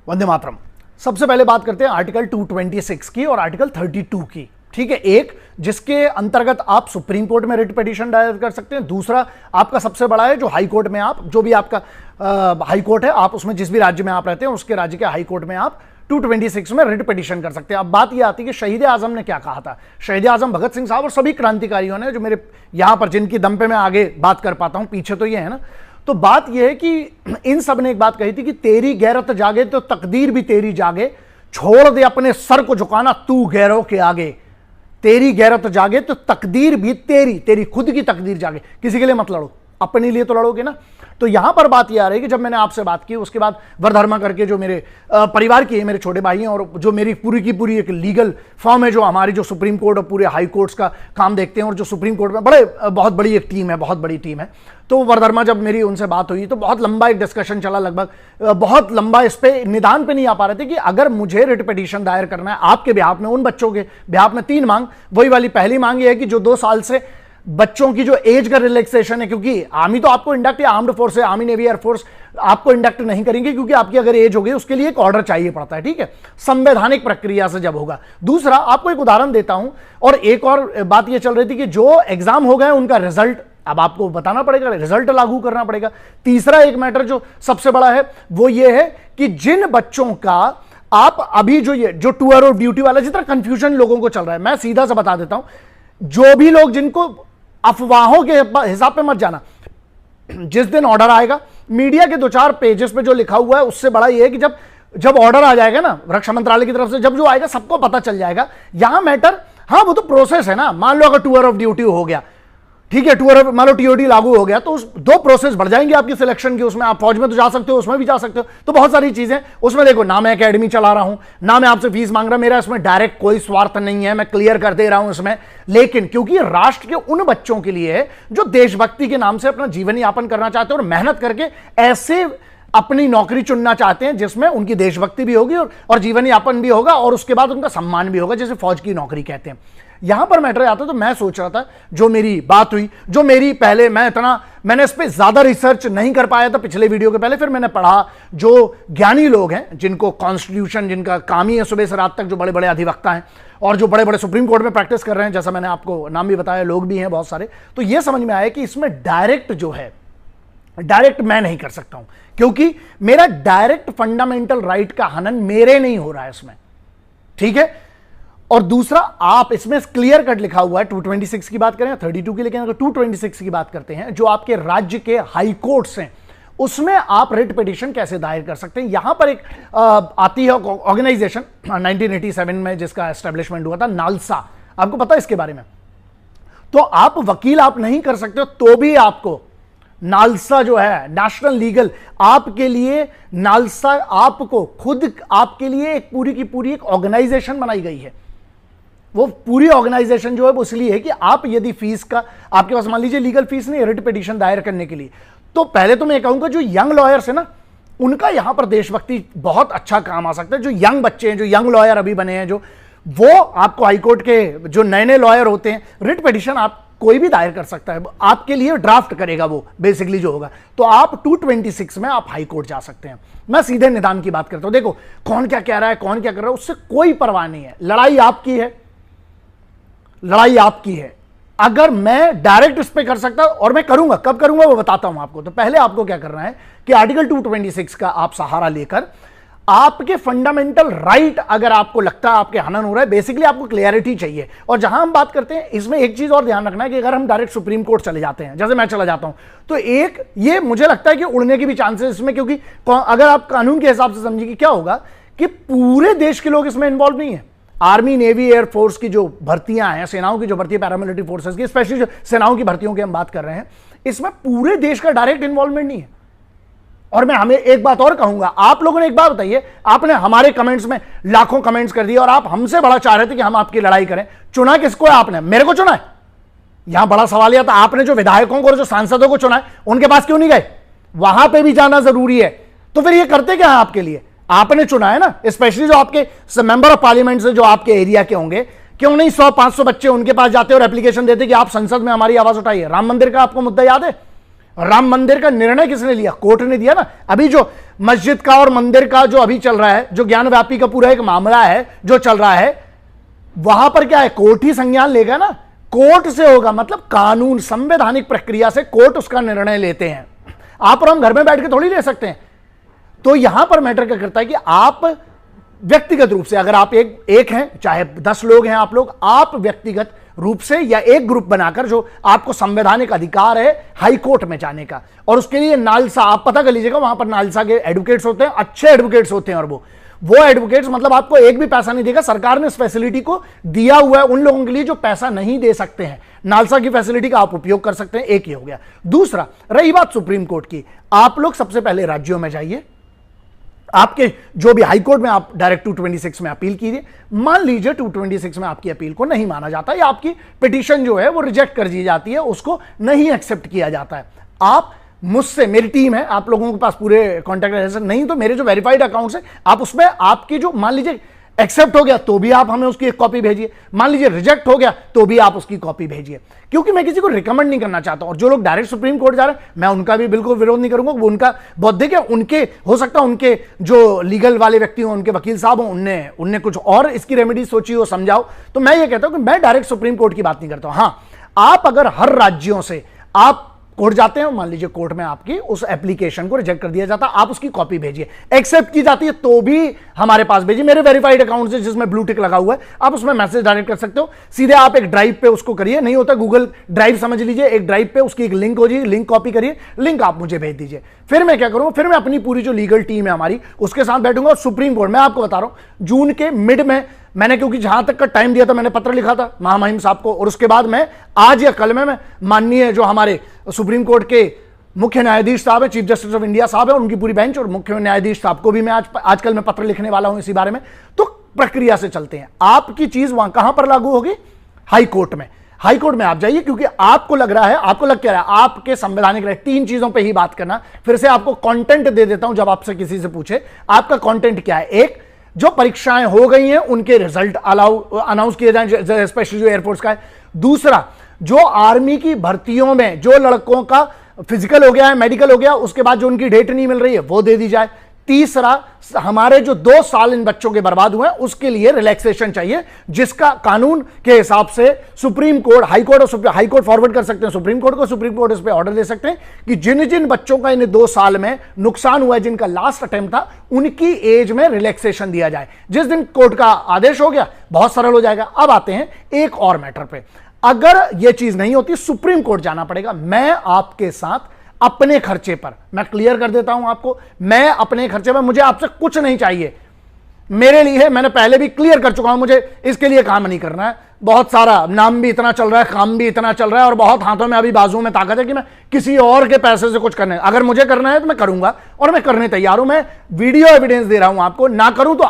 वंदे मातरम। सबसे पहले बात करते हैं आर्टिकल 226 की और आर्टिकल 32 की। ठीक है, एक जिसके अंतर्गत आप सुप्रीम कोर्ट में रिट पिटीशन दायर कर सकते हैं, दूसरा आपका सबसे बड़ा है जो हाई कोर्ट में आप जो भी आपका हाई कोर्ट है, आप उसमें जिस भी राज्य में आप रहते हैं उसके राज्य के हाई कोर्ट में आप 226 में रिट पिटीशन कर सकते हैं। अब बात यह आती है कि शहीद आजम ने क्या कहा था। शहीद आजम भगत सिंह साहब और सभी क्रांतिकारियों ने, जो मेरे यहां पर जिनकी दम पे मैं आगे बात कर पाता हूं, पीछे तो ये है ना, तो बात यह है कि इन सब ने एक बात कही थी कि तेरी गैरत जागे तो तकदीर भी तेरी जागे, छोड़ दे अपने सर को झुकाना तू गैरों के आगे। तेरी गैरत जागे तो तकदीर भी तेरी खुद की तकदीर जागे। किसी के लिए मत लड़ो, अपने लिए तो लड़ोगे ना। तो यहां पर बात यह आ रही है कि जब मैंने आपसे बात की, उसके बाद वरधर्मा करके जो मेरे परिवार की है, मेरे छोटे भाई हैं, और जो मेरी पूरी की पूरी एक लीगल फॉर्म है, जो हमारी जो सुप्रीम कोर्ट और पूरे हाई कोर्ट्स का काम देखते हैं, और जो सुप्रीम कोर्ट में बहुत बड़ी एक टीम है, बहुत बड़ी टीम है। तो वरधर्मा जब मेरी उनसे बात हुई तो बहुत लंबा एक डिस्कशन चला, लगभग बहुत लंबा, इस पे निदान पे नहीं आ पा रहे थे कि अगर मुझे रिट पिटीशन दायर करना है आपके बिहाफ में, उन बच्चों के बिहाफ में, 3 मांग, वही वाली पहली मांग ये है कि जो 2 साल से बच्चों की जो एज का रिलैक्सेशन है, क्योंकि आर्मी तो आपको इंडक्ट या आर्म्ड फोर्स है, आर्मी नेवी एयरफोर्स आपको इंडक्ट नहीं करेंगे, क्योंकि आपकी अगर एज हो गई उसके लिए एक ऑर्डर चाहिए पड़ता है। ठीक है, संवैधानिक प्रक्रिया से जब होगा। दूसरा, आपको एक उदाहरण देता हूं, और एक और बात यह चल रही थी कि जो एग्जाम हो गए उनका रिजल्ट अब आपको बताना पड़ेगा, रिजल्ट लागू करना पड़ेगा। तीसरा एक मैटर जो सबसे बड़ा है वो ये है कि जिन बच्चों का आप अभी जो टूर ऑफ ड्यूटी वाला जितना कंफ्यूजन लोगों को चल रहा है, मैं सीधा सा बता देता हूं, जो भी लोग जिनको अफवाहों के हिसाब पे मत जाना, जिस दिन ऑर्डर आएगा, मीडिया के 2-4 पेजेस पे जो लिखा हुआ है उससे बड़ा यह है कि जब ऑर्डर आ जाएगा ना रक्षा मंत्रालय की तरफ से, जब जो आएगा सबको पता चल जाएगा। यहां मैटर, हाँ वो तो प्रोसेस है ना, मान लो अगर टूर ऑफ ड्यूटी हो गया, ठीक है, टूर ऑफ, मान लो टीओडी लागू हो गया, तो उस 2 प्रोसेस बढ़ जाएंगे आपकी सिलेक्शन की। उसमें आप फौज में तो जा सकते हो, उसमें भी जा सकते हो, तो बहुत सारी चीजें उसमें। देखो ना, मैं एकेडमी चला रहा हूं, ना मैं आपसे फीस मांग रहा, मेरा इसमें डायरेक्ट कोई स्वार्थ नहीं है, मैं क्लियर कर दे रहा हूं इसमें। लेकिन क्योंकि राष्ट्र के उन बच्चों के लिए है जो देशभक्ति के नाम से अपना जीवन यापन करना चाहते हैं और मेहनत करके ऐसे अपनी नौकरी चुनना चाहते हैं जिसमें उनकी देशभक्ति भी होगी और जीवन यापन भी होगा, और उसके बाद उनका सम्मान भी होगा, जैसे फौज की नौकरी कहते हैं। यहां पर मैटर आता, तो मैं सोच रहा था, जो मेरी बात हुई, जो मेरी पहले मैंने इस पर ज्यादा रिसर्च नहीं कर पाया था पिछले वीडियो के पहले, फिर मैंने पढ़ा, जो ज्ञानी लोग हैं, जिनको कॉन्स्टिट्यूशन, जिनका काम ही है सुबह से रात तक, जो बड़े बड़े अधिवक्ता हैं और जो बड़े बड़े सुप्रीम कोर्ट में प्रैक्टिस कर रहे हैं, जैसा मैंने आपको नाम भी बताया, लोग भी हैं बहुत सारे, तो यह समझ में आया कि इसमें डायरेक्ट जो है, डायरेक्ट मैं नहीं कर सकता हूं, क्योंकि मेरा डायरेक्ट फंडामेंटल राइट का हनन मेरे नहीं हो रहा है इसमें। ठीक है, और दूसरा, आप इसमें क्लियर कट लिखा हुआ है, 226 की बात करें या 32 की, लेकिन अगर 226 की बात करते हैं, जो आपके राज्य के हाई कोर्ट्स हैं, उसमें आप रिट पिटीशन कैसे दायर कर सकते हैं। यहां पर एक आती है ऑर्गेनाइजेशन 1987 में जिसका एस्टेब्लिशमेंट हुआ था, नालसा। आपको पता है इसके बारे में? तो आप वकील आप नहीं कर सकते हो, तो भी आपको नालसा जो है, नेशनल लीगल, आपके लिए नालसा, आपको खुद आपके लिए एक पूरी की पूरी एक ऑर्गेनाइजेशन बनाई गई है। वो पूरी ऑर्गेनाइजेशन जो है वो इसलिए है कि आप यदि फीस का, आपके पास मान लीजिए लीगल फीस नहीं है रिट पिटीशन दायर करने के लिए, तो पहले तो मैं कहूंगा जो यंग लॉयर्स है ना, उनका यहां पर देशभक्ति बहुत अच्छा काम आ सकता है। जो यंग बच्चे हैं, जो यंग लॉयर अभी बने हैं, जो वो आपको हाईकोर्ट के जो नए नए लॉयर होते हैं, रिट पिटीशन आप कोई भी दायर कर सकता है, आपके लिए ड्राफ्ट करेगा वो बेसिकली जो होगा। तो आप 226 में आप हाई कोर्ट जा सकते हैं। मैं सीधे निदान की बात करता हूं। देखो कौन क्या कह रहा है, कौन क्या कर रहा है, उससे कोई परवाह नहीं है। लड़ाई आपकी है, लड़ाई आपकी है। अगर मैं डायरेक्ट इस पे कर सकता, और मैं करूंगा, कब करूंगा वो बताता हूं आपको। तो पहले आपको क्या करना है कि आर्टिकल 226 का आप सहारा लेकर आपके फंडामेंटल राइट, अगर आपको लगता है आपके हनन हो रहा है, बेसिकली आपको क्लियरिटी चाहिए। और जहां हम बात करते हैं, इसमें एक चीज और ध्यान रखना है कि अगर हम डायरेक्ट सुप्रीम कोर्ट चले जाते हैं, जैसे मैं चला जाता हूं, तो एक ये मुझे लगता है कि उड़ने के भी चांसेस इसमें, क्योंकि अगर आप कानून के हिसाब से समझिए क्या होगा कि पूरे देश के लोग इसमें इन्वॉल्व नहीं है। आर्मी, नेवी, एयरफोर्स की जो भर्तियां हैं, सेनाओं की जो भर्ती, पैरामिलिट्री फोर्सेस की, स्पेशली जो सेनाओं की भर्तियों की हम बात कर रहे हैं, इसमें पूरे देश का डायरेक्ट इन्वॉल्वमेंट नहीं है। और मैं हमें एक बात और कहूंगा, आप लोगों ने एक बात बताइए, आपने हमारे कमेंट्स में लाखों कमेंट्स कर दिए और आप हमसे बड़ा चाह रहे थे कि हम आपकी लड़ाई करें। चुना किसको है आपने? मेरे को चुना है। यहां बड़ा सवाल यह था, आपने जो विधायकों को और जो सांसदों को चुना है, उनके पास क्यों नहीं गए? वहां पे भी जाना जरूरी है। तो फिर ये करते क्या है आपके लिए? आपने चुना है ना, स्पेशली जो आपके मेंबर ऑफ पार्लियामेंट से जो आपके एरिया के होंगे, क्यों नहीं 100-500 बच्चे उनके पास जाते और एप्लीकेशन देते कि आप संसद में हमारी आवाज उठाइए। राम मंदिर का आपको मुद्दा याद है? राम मंदिर का निर्णय किसने लिया? कोर्ट ने दिया ना। अभी जो मस्जिद का और मंदिर का जो अभी चल रहा है, जो ज्ञान व्यापी का पूरा एक मामला है जो चल रहा है, वहां पर क्या है, कोर्ट ही संज्ञान लेगा ना, कोर्ट से होगा। मतलब कानून, संवैधानिक प्रक्रिया से कोर्ट उसका निर्णय लेते हैं। आप और हम घर में बैठ के थोड़ी ले सकते हैं। तो यहां पर मैटर क्या करता है कि आप व्यक्तिगत रूप से, अगर आप एक हैं, चाहे 10 लोग हैं आप व्यक्तिगत रूप से या एक ग्रुप बनाकर, जो आपको संवैधानिक अधिकार है हाई कोर्ट में जाने का, और उसके लिए नालसा, आप पता कर लीजिएगा, वहां पर नालसा के एडवोकेट्स होते हैं, अच्छे एडवोकेट्स होते हैं, और वो एडवोकेट्स मतलब आपको एक भी पैसा नहीं देगा। सरकार ने इस फैसिलिटी को दिया हुआ है उन लोगों के लिए जो पैसा नहीं दे सकते हैं। नालसा की फैसिलिटी का आप उपयोग कर सकते हैं। एक ही हो गया। दूसरा, रही बात सुप्रीम कोर्ट की, आप लोग सबसे पहले राज्यों में जाइए, आपके जो भी हाई कोर्ट में आप डायरेक्ट 226 में अपील कीजिए। मान लीजिए 226 में आपकी अपील को नहीं माना जाता, या आपकी पिटीशन जो है वो रिजेक्ट कर दी जाती है, उसको नहीं एक्सेप्ट किया जाता है। आप मुझसे, मेरी टीम है, आप लोगों के पास पूरे कॉन्टैक्ट नहीं, तो मेरे जो वेरीफाइड अकाउंट्स है, आप उसमें आपकी जो, मान लीजिए एक्सेप्ट हो गया तो भी आप हमें उसकी एक कॉपी भेजिए, मान लीजिए रिजेक्ट हो गया तो भी आप उसकी कॉपी भेजिए, क्योंकि मैं किसी को रिकमेंड नहीं करना चाहता। और जो लोग डायरेक्ट सुप्रीम कोर्ट जा रहे हैं, मैं उनका भी बिल्कुल विरोध नहीं करूंगा। वो उनका बौद्धिक है, उनके हो सकता है उनके जो लीगल वाले व्यक्ति हो, उनके वकील साहब हो, उनने कुछ और इसकी रेमेडी सोची हो, समझाओ। तो मैं ये कहता हूं कि मैं डायरेक्ट सुप्रीम कोर्ट की बात नहीं करता हूं। हां, आप अगर हर राज्यों से आप कोर्ट जाते हैं, मान लीजिए कोर्ट में आपकी उस एप्लीकेशन को रिजेक्ट कर दिया जाता, आप उसकी कॉपी भेजिए। एक्सेप्ट की जाती है तो भी हमारे पास भेजिए। मेरे वेरीफाइड अकाउंट से जिसमें ब्लू टिक लगा हुआ है, आप उसमें मैसेज डायरेक्ट कर सकते हो। सीधे आप एक ड्राइव पे उसको करिए, नहीं होता गूगल ड्राइव समझ लीजिए, एक ड्राइव पे उसकी एक लिंक हो जाएगी, लिंक कॉपी करिए, लिंक आप मुझे भेज दीजिए। फिर मैं क्या करूंगा, फिर मैं अपनी पूरी जो लीगल टीम है हमारी, उसके साथ बैठूंगा और सुप्रीम कोर्ट, मैं आपको बता रहा हूं जून के मिड में मैंने, क्योंकि जहां तक का टाइम दिया था, मैंने पत्र लिखा था महामहिम साहब को, और उसके बाद मैं आज या कल में मैं माननीय जो हमारे सुप्रीम कोर्ट के मुख्य न्यायाधीश साहब है, चीफ जस्टिस ऑफ इंडिया साहब है, उनकी पूरी बेंच, और मुख्य न्यायाधीश साहब को भी मैं आजकल में पत्र लिखने वाला हूं इसी बारे में। तो प्रक्रिया से चलते हैं। आपकी चीज वहां कहां पर लागू होगी? हाई कोर्ट में। हाई कोर्ट में आप जाइए, क्योंकि आपको लग रहा है, आपको लग क्या रहा है, आपके संवैधानिक रहे 3 चीजों पे ही बात करना। फिर से आपको कंटेंट दे देता हूं, जब आपसे किसी से पूछे आपका कंटेंट क्या है। एक, जो परीक्षाएं हो गई हैं उनके रिजल्ट अनाउंस किए जाएं, स्पेशली जो एयरफोर्स का है। दूसरा, जो आर्मी की भर्तियों में जो लड़कों का फिजिकल हो गया है, मेडिकल हो गया, उसके बाद जो उनकी डेट नहीं मिल रही है वो दे दी जाए। तीसरा, हमारे जो 2 साल इन बच्चों के बर्बाद हुए हैं उसके लिए रिलैक्सेशन चाहिए, जिसका कानून के हिसाब से सुप्रीम कोर्ट, हाई कोर्ट और हाई कोर्ट फॉरवर्ड कर सकते हैं सुप्रीम कोर्ट को, सुप्रीम कोर्ट इस पे ऑर्डर दे सकते हैं कि जिन जिन बच्चों का इन 2 साल में नुकसान हुआ है, जिनका लास्ट अटेम्प्ट था, उनकी एज में रिलैक्सेशन दिया जाए। जिस दिन कोर्ट का आदेश हो गया, बहुत सरल हो जाएगा। अब आते हैं एक और मैटर पे। अगर यह चीज नहीं होती, सुप्रीम कोर्ट जाना पड़ेगा। मैं आपके साथ अपने खर्चे पर, मैं क्लियर कर देता हूं आपको, मैं अपने खर्चे पर, मुझे आपसे कुछ नहीं चाहिए। मेरे लिए, मैंने पहले भी क्लियर कर चुका हूं, मुझे इसके लिए काम नहीं करना है। बहुत सारा नाम भी इतना चल रहा है, काम भी इतना चल रहा है, और बहुत हाथों में अभी बाजुओं में ताकत है कि मैं किसी और के पैसे से कुछ करना है। अगर मुझे करना है तो मैं करूंगा, और मैं करने तैयार हूं। मैं वीडियो एविडेंस दे रहा हूं आपको। ना करूं तो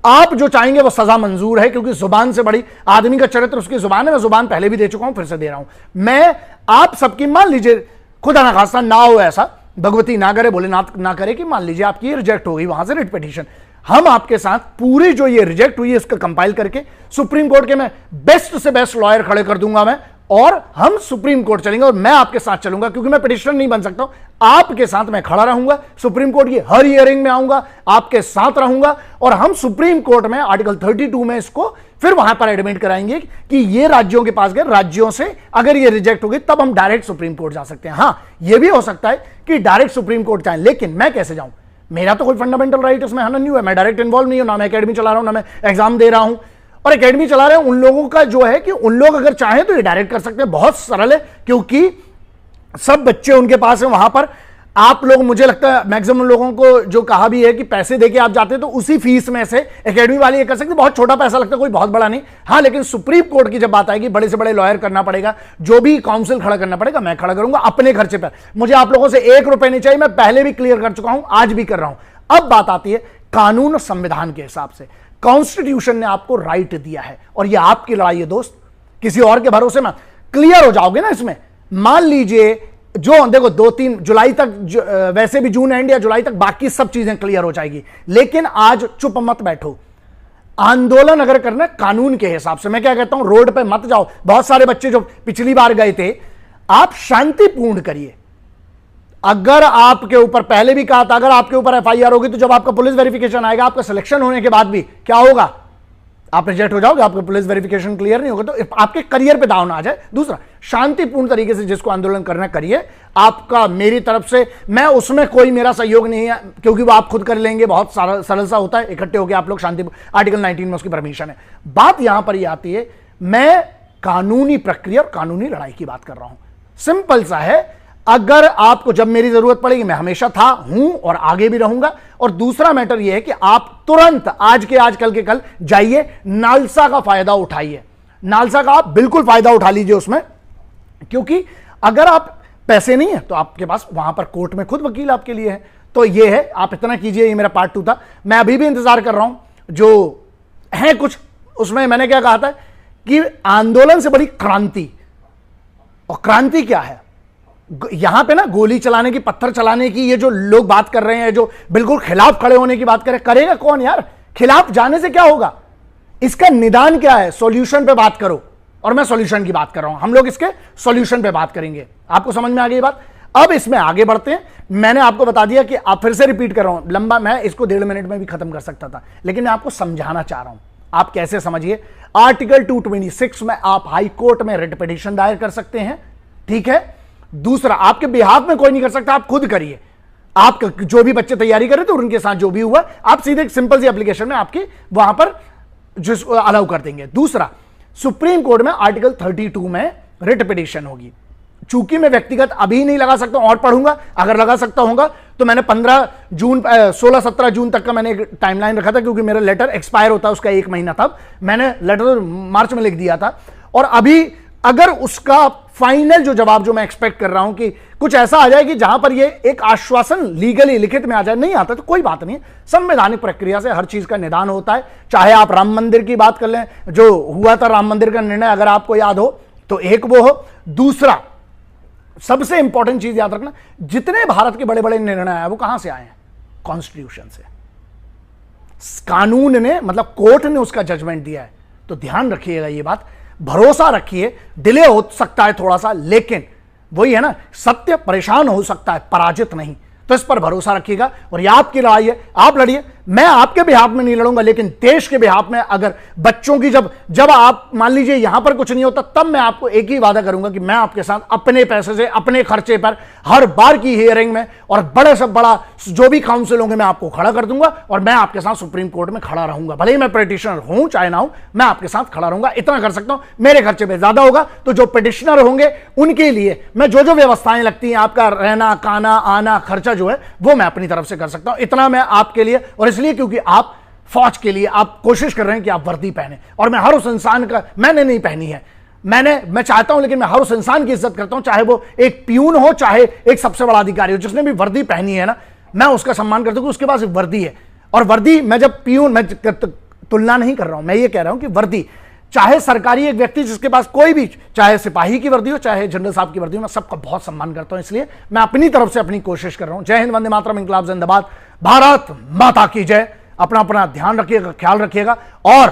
आप जो चाहेंगे वो सजा मंजूर है, क्योंकि जुबान से बड़ी, आदमी का चरित्र उसकी जुबान है। मैं जुबान पहले भी दे चुका हूं, फिर से दे रहा हूं। मैं आप सबकी, मान लीजिए खुदा ना खास्ता ना हो ऐसा, भगवती ना करे, भोलेनाथ ना करे, कि मान लीजिए आपकी रिजेक्ट हो गई वहां से रिट पिटीशन, हम आपके साथ पूरी जो ये रिजेक्ट हुई है इसका कंपाइल करके सुप्रीम कोर्ट के मैं बेस्ट से बेस्ट लॉयर खड़े कर दूंगा मैं, और हम सुप्रीम कोर्ट चलेंगे, और मैं आपके साथ चलूंगा, क्योंकि मैं पिटिशनर नहीं बन सकता हूं। आपके साथ मैं खड़ा रहूंगा, सुप्रीम कोर्ट की हर हियरिंग में आऊंगा, आपके साथ रहूंगा, और हम सुप्रीम कोर्ट में आर्टिकल 32 में इसको फिर वहां पर एडमिट कराएंगे कि ये राज्यों के पास गए, राज्यों से अगर ये रिजेक्ट हो गई तब हम डायरेक्ट सुप्रीम कोर्ट जा सकते हैं। हां, ये भी हो सकता है कि डायरेक्ट सुप्रीम कोर्ट जाए, लेकिन मैं कैसे जाऊं? मेरा तो कोई फंडामेंटल राइट इसमें हनन नहीं हुआ, मैं डायरेक्ट इन्वॉल्व नहीं हूं, ना मैं एकेडमी चला रहा हूं, ना मैं एग्जाम दे रहा हूं। और एकेडमी चला रहे हैं उन लोगों का जो है कि उन लोग अगर चाहें तो ये डायरेक्ट कर सकते हैं, बहुत सरल है, क्योंकि सब बच्चे उनके पास है वहां पर। आप लोग, मुझे लगता है मैक्सिमम लोगों को जो कहा भी है कि पैसे देके आप जाते हैं तो उसी फीस में से एकेडमी वाले ये कर सकते हैं, बहुत छोटा पैसा लगता है, कोई बहुत बड़ा नहीं। हां, लेकिन सुप्रीम कोर्ट की जब बात आएगी, बड़े से बड़े लॉयर करना पड़ेगा, जो भी काउंसिल खड़ा करना पड़ेगा, मैं खड़ा करूंगा अपने खर्चे पर। मुझे आप लोगों से 1 रुपए नहीं चाहिए, मैं पहले भी क्लियर कर चुका हूं, आज भी कर रहा हूं। अब बात आती है कानून और संविधान के हिसाब से। कॉन्स्टिट्यूशन ने आपको राइट दिया है, और यह आपकी लड़ाई है दोस्त, किसी और के भरोसे में क्लियर हो जाओगे ना इसमें। मान लीजिए जो देखो 2-3 जुलाई तक, वैसे भी जून एंड या जुलाई तक बाकी सब चीजें क्लियर हो जाएगी, लेकिन आज चुप मत बैठो। आंदोलन अगर करना कानून के हिसाब से, मैं क्या कहता हूं, रोड पे मत जाओ। बहुत सारे बच्चे जो पिछली बार गए थे, आप शांतिपूर्ण करिए, अगर आपके ऊपर, पहले भी कहा था, अगर आपके ऊपर एफआईआर होगी तो जब आपका पुलिस वेरिफिकेशन आएगा, आपका सिलेक्शन होने के बाद भी क्या होगा, आप रिजेक्ट हो जाओगे, आपका पुलिस वेरिफिकेशन क्लियर नहीं होगा, तो आपके करियर पे दाव ना आ जाए। दूसरा, शांतिपूर्ण तरीके से जिसको आंदोलन करना करिए, आपका मेरी तरफ से, मैं उसमें कोई मेरा सहयोग नहीं है, क्योंकि वो आप खुद कर लेंगे, बहुत सरल सा होता है, इकट्ठे होकर आप लोग शांति, आर्टिकल 19 में उसकी परमिशन है। बात यहां पर ये आती है, मैं कानूनी प्रक्रिया और कानूनी लड़ाई की बात कर रहा हूं। सिंपल सा है, अगर आपको जब मेरी जरूरत पड़ेगी, मैं हमेशा था, हूं और आगे भी रहूंगा। और दूसरा मैटर यह है कि आप तुरंत आज के आज, कल के कल जाइए, नालसा का फायदा उठाइए, नालसा का आप बिल्कुल फायदा उठा लीजिए उसमें, क्योंकि अगर आप पैसे नहीं है तो आपके पास वहां पर कोर्ट में खुद वकील आपके लिए है। तो यह है, आप इतना कीजिए। ये मेरा पार्ट 2 था, मैं अभी भी इंतजार कर रहा हूं जो है कुछ। उसमें मैंने क्या कहा था कि आंदोलन से बड़ी क्रांति, और क्रांति क्या है, यहां पे ना गोली चलाने की, पत्थर चलाने की, ये जो लोग बात कर रहे हैं, जो बिल्कुल खिलाफ खड़े होने की बात करेगा कौन यार? खिलाफ जाने से क्या होगा? इसका निदान क्या है? सॉल्यूशन पे बात करो, और मैं सॉल्यूशन की बात कर रहा हूं। हम लोग इसके सॉल्यूशन पे बात करेंगे। आपको समझ में आ गई बात? अब इसमें आगे बढ़ते हैं। मैंने आपको बता दिया कि आप, फिर से रिपीट कर रहा हूं, लंबा, मैं इसको 1.5 मिनट में भी खत्म कर सकता था, लेकिन मैं आपको समझाना चाह रहा हूं। आप कैसे समझिए, आर्टिकल 226 में आप हाई कोर्ट में रिट पिटीशन दायर कर सकते हैं, ठीक है। दूसरा, आपके बिहाफ में कोई नहीं कर सकता, आप खुद करिए। आप जो भी बच्चे तैयारी कर रहे थे उनके साथ जो भी हुआ, आप सीधे सिंपल सी एप्लीकेशन में आपकी वहां पर जिसको अलाउ कर देंगे। दूसरा, सुप्रीम कोर्ट में आर्टिकल 32 में रिट पिटीशन होगी। चूंकि मैं व्यक्तिगत अभी नहीं लगा सकता हूं, और पढ़ूंगा, अगर लगा सकता होगा तो मैंने 15 जून 16-17 जून तक का मैंने एक टाइमलाइन रखा था, क्योंकि मेरा लेटर एक्सपायर होता है उसका 1 महीना, तब मैंने लेटर मार्च में लिख दिया था। और अभी अगर उसका फाइनल जो जवाब जो मैं एक्सपेक्ट कर रहा हूं कि कुछ ऐसा आ जाए कि जहां पर ये एक आश्वासन लीगली लिखित में आ जाए, नहीं आता तो कोई बात नहीं, संवैधानिक प्रक्रिया से हर चीज का निदान होता है। चाहे आप राम मंदिर की बात कर लें, जो हुआ था राम मंदिर का निर्णय, अगर आपको याद हो तो एक वो हो। दूसरा, सबसे इंपॉर्टेंट चीज याद रखना, जितने भारत के बड़े बड़े निर्णय आए वो कहां से आए हैं? कॉन्स्टिट्यूशन से। कानून ने, मतलब कोर्ट ने उसका जजमेंट दिया है। तो ध्यान रखिएगा ये बात, भरोसा रखिए। डिले हो सकता है थोड़ा सा, लेकिन वही है ना, सत्य परेशान हो सकता है, पराजित नहीं। तो इस पर भरोसा रखिएगा, और ये आपकी लड़ाई है, आप लड़िए। मैं आपके बिहाफ में नहीं लड़ूंगा, लेकिन देश के बिहाफ में, अगर बच्चों की, जब आप मान लीजिए यहां पर कुछ नहीं होता, तब मैं आपको एक ही वादा करूंगा कि मैं आपके साथ अपने पैसे से, अपने खर्चे पर, हर बार की हियरिंग में, और बड़े से बड़ा जो भी काउंसिल होंगे मैं आपको खड़ा कर दूंगा, और मैं आपके साथ सुप्रीम कोर्ट में खड़ा रहूंगा। भले ही मैं पिटिशनर हूं चाहे ना हूं, मैं आपके साथ खड़ा रहूंगा। इतना कर सकता हूं, मेरे खर्चे पर ज्यादा होगा तो जो पिटिशनर होंगे उनके लिए मैं जो व्यवस्थाएं लगती हैं, आपका रहना, खाना, आना, खर्चा जो है वो मैं अपनी तरफ से कर सकता हूं। इतना मैं आपके लिए, और इसलिए क्योंकि आप फौज के लिए आप कोशिश कर रहे हैं कि आप वर्दी पहने, और मैं हर उस इंसान का, मैंने नहीं पहनी है, मैं चाहता हूं, लेकिन मैं हर उस इंसान की इज्जत करता हूं, चाहे वो एक प्यून हो, चाहे एक सबसे बड़ा अधिकारी हो, जिसने भी वर्दी पहनी है ना, मैं उसका सम्मान करता हूं कि उसके पास एक वर्दी है। और वर्दी, मैं जब प्यून, मैं तुलना नहीं कर रहा हूं, मैं ये कह रहा हूं कि वर्दी, चाहे सरकारी एक व्यक्ति जिसके पास कोई भी, चाहे सिपाही की वर्दी हो, चाहे जनरल साहब की वर्दी हो, मैं सबका बहुत सम्मान करता हूं। इसलिए मैं अपनी तरफ से अपनी कोशिश कर रहा हूं। जय हिंद, वंदे मातरम, इंकलाब जिंदाबाद, भारत माता की जय। अपना अपना ध्यान रखिएगा, ख्याल रखिएगा, और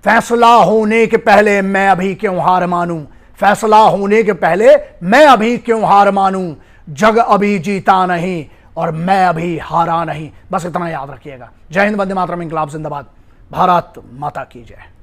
फैसला होने के पहले मैं अभी क्यों हार मानूं, फैसला होने के पहले मैं अभी क्यों हार मानूं, जग अभी जीता नहीं और मैं अभी हारा नहीं। बस इतना याद रखिएगा। जय हिंद, वंदे मातरम, इंकलाब जिंदाबाद, भारत माता की जय।